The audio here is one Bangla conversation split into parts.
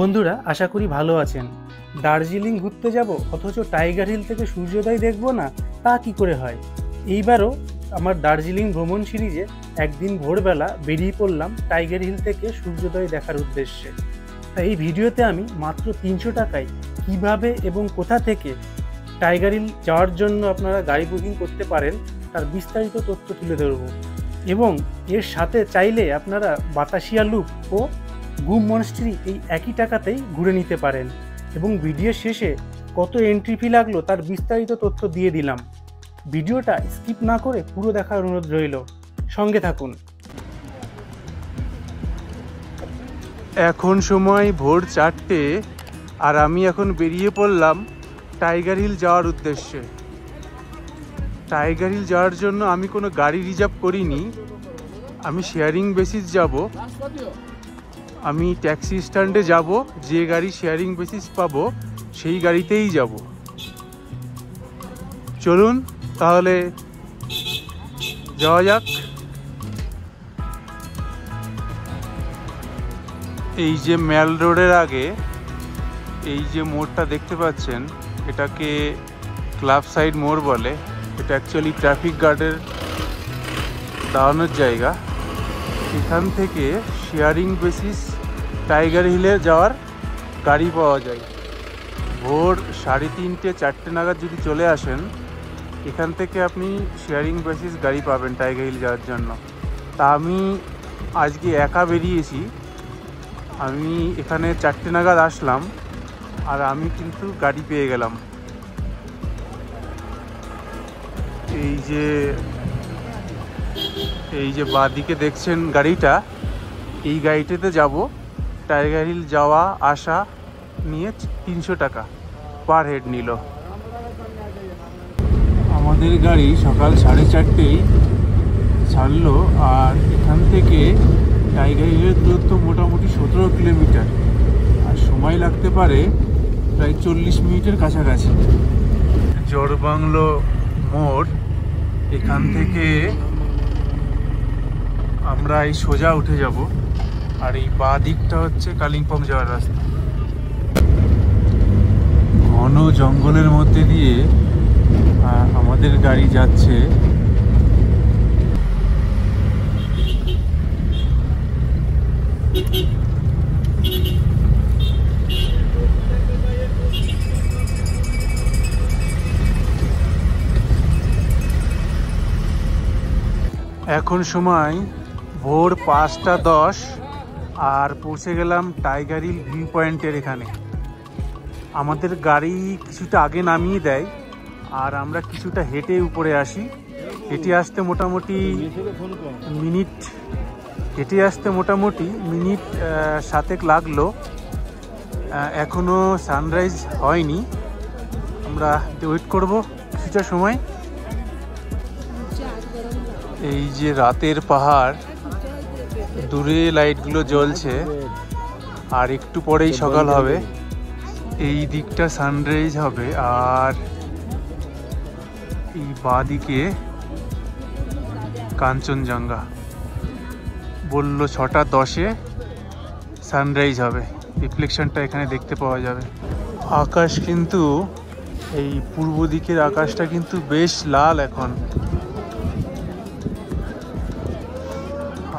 বন্ধুরা, আশা করি ভালো আছেন। দার্জিলিং ঘুরতে যাব অথচ টাইগার হিল থেকে সূর্যোদয় দেখব না, তা কি করে হয়? এইবারও আমার দার্জিলিং ভ্রমণ সিরিজে একদিন ভোরবেলা বেরিয়ে পড়লাম টাইগার হিল থেকে সূর্যোদয় দেখার উদ্দেশ্যে। তাই এই ভিডিওতে আমি মাত্র 300 টাকায় কিভাবে এবং কোথা থেকে টাইগার হিল যাওয়ার জন্য আপনারা গাড়ি বুকিং করতে পারেন তার বিস্তারিত তথ্য তুলে ধরব, এবং এর সাথে চাইলে আপনারা বাতাসিয়া লুপ ও গুম মনস্ট্রি এই একই টাকাতেই ঘুরে নিতে পারেন। এবং ভিডিওর শেষে কত এন্ট্রি ফি লাগলো তার বিস্তারিত তথ্য দিয়ে দিলাম। ভিডিওটা স্কিপ না করে পুরো দেখার অনুরোধ রইল, সঙ্গে থাকুন। এখন সময় ভোর 4টে, আর আমি এখন বেরিয়ে পড়লাম টাইগার হিল যাওয়ার উদ্দেশ্যে। টাইগার হিল যাওয়ার জন্য আমি কোনো গাড়ি রিজার্ভ করিনি, আমি শেয়ারিং বেসিস যাব। আমি ট্যাক্সি স্ট্যান্ডে যাব, যে গাড়ি শেয়ারিং বেসিস পাবো সেই গাড়িতেই যাব। চলুন তাহলে যাওয়া যাক। এই যে ম্যাল রোডের আগে এই যে মোড়টা দেখতে পাচ্ছেন, এটাকে ক্লাব সাইড মোড় বলে। এটা অ্যাকচুয়ালি ট্রাফিক গার্ডের দাঁড়ানোর জায়গা। এখান থেকে শেয়ারিং বেসিস টাইগার হিলে যাওয়ার গাড়ি পাওয়া যায়। ভোর 3:30 4টে নাগাদ যদি চলে আসেন, এখান থেকে আপনি শেয়ারিং বেসিস গাড়ি পাবেন টাইগার হিল যাওয়ার জন্য। তা আমি আজকে একা বেরিয়েছি। আমি এখানে 4টে নাগাদ আসলাম, আর আমি কিন্তু গাড়ি পেয়ে গেলাম। এই যে বাঁদিকে দেখছেন গাড়িটা, এই গাড়িটাতে যাব। টাইগার হিল যাওয়া আসা নিয়ে 300 টাকা পার হেড নিল। আমাদের গাড়ি সকাল 4:30 ছাড়লো, আর এখান থেকে টাইগার হিলের দূরত্ব মোটামুটি 17 কিলোমিটার, আর সময় লাগতে পারে প্রায় 40 মিনিটের কাছাকাছি। জোড়বাংলো মোড়, এখান থেকে আমরা এই সোজা উঠে যাব, আর এই বাঁ দিকটা হচ্ছে কালিম্পং যাওয়ার রাস্তা। ঘন জঙ্গলের মধ্যে দিয়ে আমাদের গাড়ি যাচ্ছে। এখন সময় ভোর 5:10, আর পৌঁছে গেলাম টাইগার হিল ভিউ পয়েন্টের এখানে। আমাদের গাড়ি কিছুটা আগে নামিয়ে দেয়, আর আমরা কিছুটা হেঁটে উপরে আসি। হেঁটে আসতে মোটামুটি মিনিট 7 লাগলো। এখনো সানরাইজ হয়নি, আমরা ওয়েট করব কিছুটা সময়। এই যে রাতের পাহাড়, দূরে লাইটগুলো জ্বলছে, আর একটু পরেই সকাল হবে। এই দিকটা সানরাইজ হবে, আর এই বাঁদিকে কাঞ্চনজঙ্ঘা। বললো 6:10 সানরাইজ হবে। রিফ্লেকশনটা এখানে দেখতে পাওয়া যাবে। আকাশ কিন্তু, এই পূর্ব দিকের আকাশটা কিন্তু বেশ লাল এখন।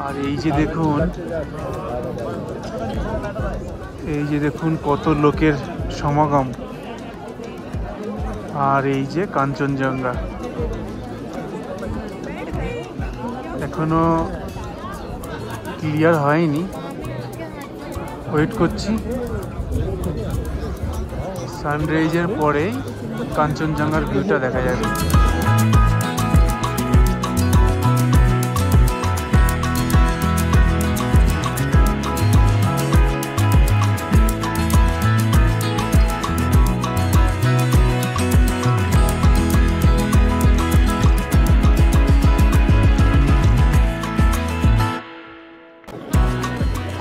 আর এই যে দেখুন কত লোকের সমাগম। আর এই যে কাঞ্চনজঙ্ঘা এখনো ক্লিয়ার হয়নি, ওয়েট করছি। সানরাইজের পরেই কাঞ্চনজঙ্ঘার ভিউটা দেখা যাবে।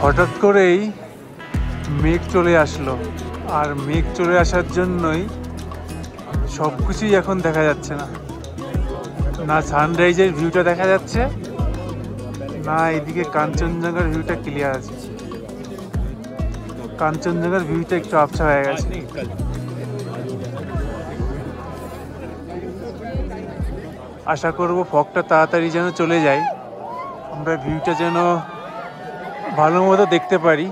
হঠাৎ করেই মেঘ চলে আসলো, আর মেঘ চলে আসার জন্যই সব কিছুই এখন দেখা যাচ্ছে না। না সানরাইজের ভিউটা দেখা যাচ্ছে, না এদিকে কাঞ্চনজঙ্ঘার ভিউটা ক্লিয়ার আছে। কাঞ্চনজঙ্ঘার ভিউটা একটু আবছা হয়ে গেছে। আশা করব ফগটা তাড়াতাড়ি যেন চলে যায়, আমরা ভিউটা যেন ভালো মতো দেখতে পারি।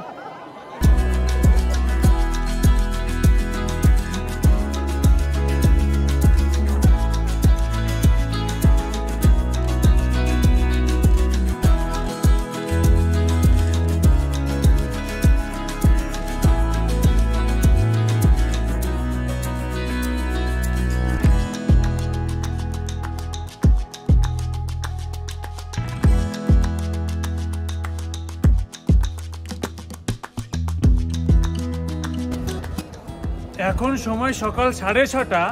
এখন সময় সকাল 6:30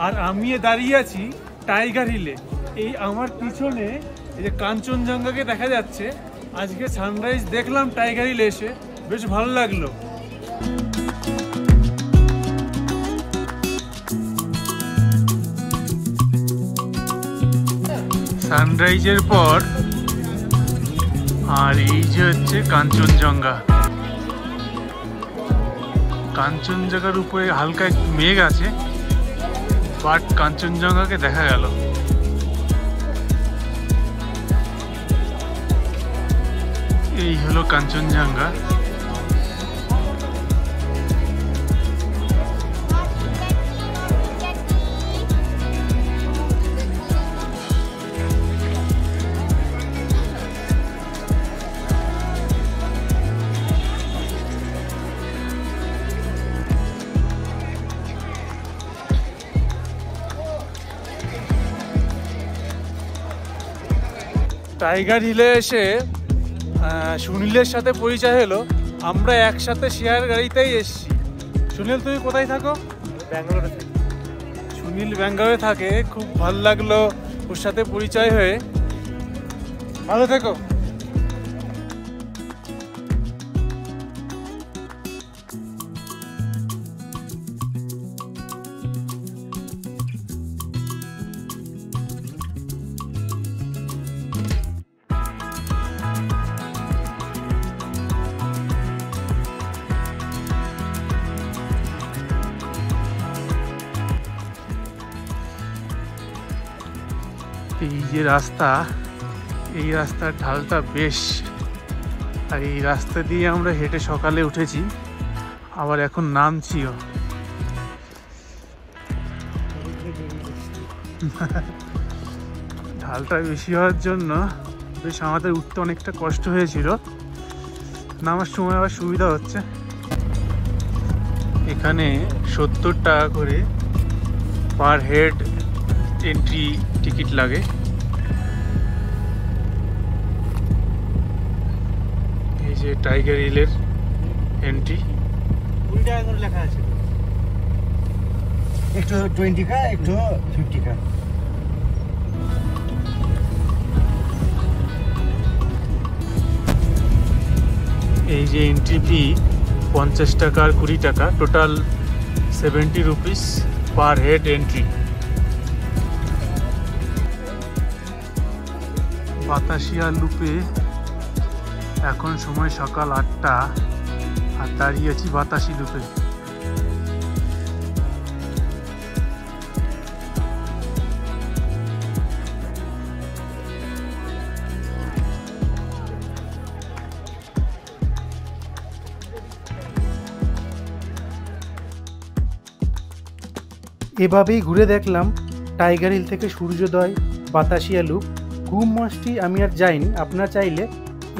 আর আমি দাঁড়িয়ে আছি টাইগার হিলে। এই আমার পিছনে এই যে কাঞ্চনজঙ্ঘাকে দেখা যাচ্ছে। আজকে সানরাইজ দেখলাম টাইগার হিলে এসে, বেশ ভালো লাগলো। সানরাইজের পর আর এই যে হচ্ছে কাঞ্চনজঙ্ঘা। কাঞ্চনজঙ্ঘার উপরে হালকা একটু মেঘ আছে, বাট কাঞ্চনজঙ্ঘাকে দেখা গেল। এই হলো কাঞ্চনজঙ্ঘা। টাইগার হিলে এসে সুনীলের সাথে পরিচয় হলো। আমরা একসাথে শেয়ার গাড়িতেই এসেছি। সুনীল, তুমি কোথায় থাকো? ব্যাঙ্গালোরে। সুনীল ব্যাঙ্গালোরে থাকে। খুব ভালো লাগলো ওর সাথে পরিচয় হয়ে। ভালো থেকো। এই যে রাস্তা, এই রাস্তার ঢালটা বেশ, আর এই রাস্তা দিয়ে আমরা হেঁটে সকালে উঠেছি, আবার এখন নামছিও। ঢালটা বেশি হওয়ার জন্য বেশ আমাদের উঠতে অনেকটা কষ্ট হয়েছিল, নামার সময় আবার সুবিধা হচ্ছে। এখানে 70 টাকা করে পার হেড এন্ট্রি টিকিট লাগে। এই যে টাইগার হিলের এন্ট্রি 20 টাকা করে লেখা আছে, একটু 20 কা, একটু 50 কা। এই যে এন্ট্রি ফি 50 টাকা আর 20 টাকা, total 70 rupees per head entry. Batasia লুপে এখন সময় সকাল 8টা আর দাঁড়িয়ে আছি বাতাসি লুপে। এভাবেই ঘুরে দেখলাম টাইগার হিল থেকে সূর্যোদয়, বাতাসিয়া লুপ। ঘুম মস্তি আমি আর যাইনি, আপনারা চাইলে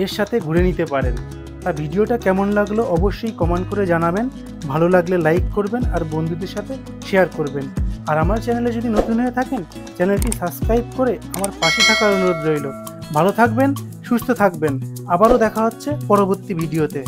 এর সাথে ঘুরে নিতে পারেন। আর ভিডিওটা কেমন লাগলো অবশ্যই কমেন্ট করে জানাবেন। ভালো লাগলে লাইক করবেন আর বন্ধুদের সাথে শেয়ার করবেন। আর আমার চ্যানেলে যদি নতুন হয়ে থাকেন, চ্যানেলটি সাবস্ক্রাইব করে আমার পাশে থাকার অনুরোধ রইল। ভালো থাকবেন, সুস্থ থাকবেন। আবারও দেখা হচ্ছে পরবর্তী ভিডিওতে।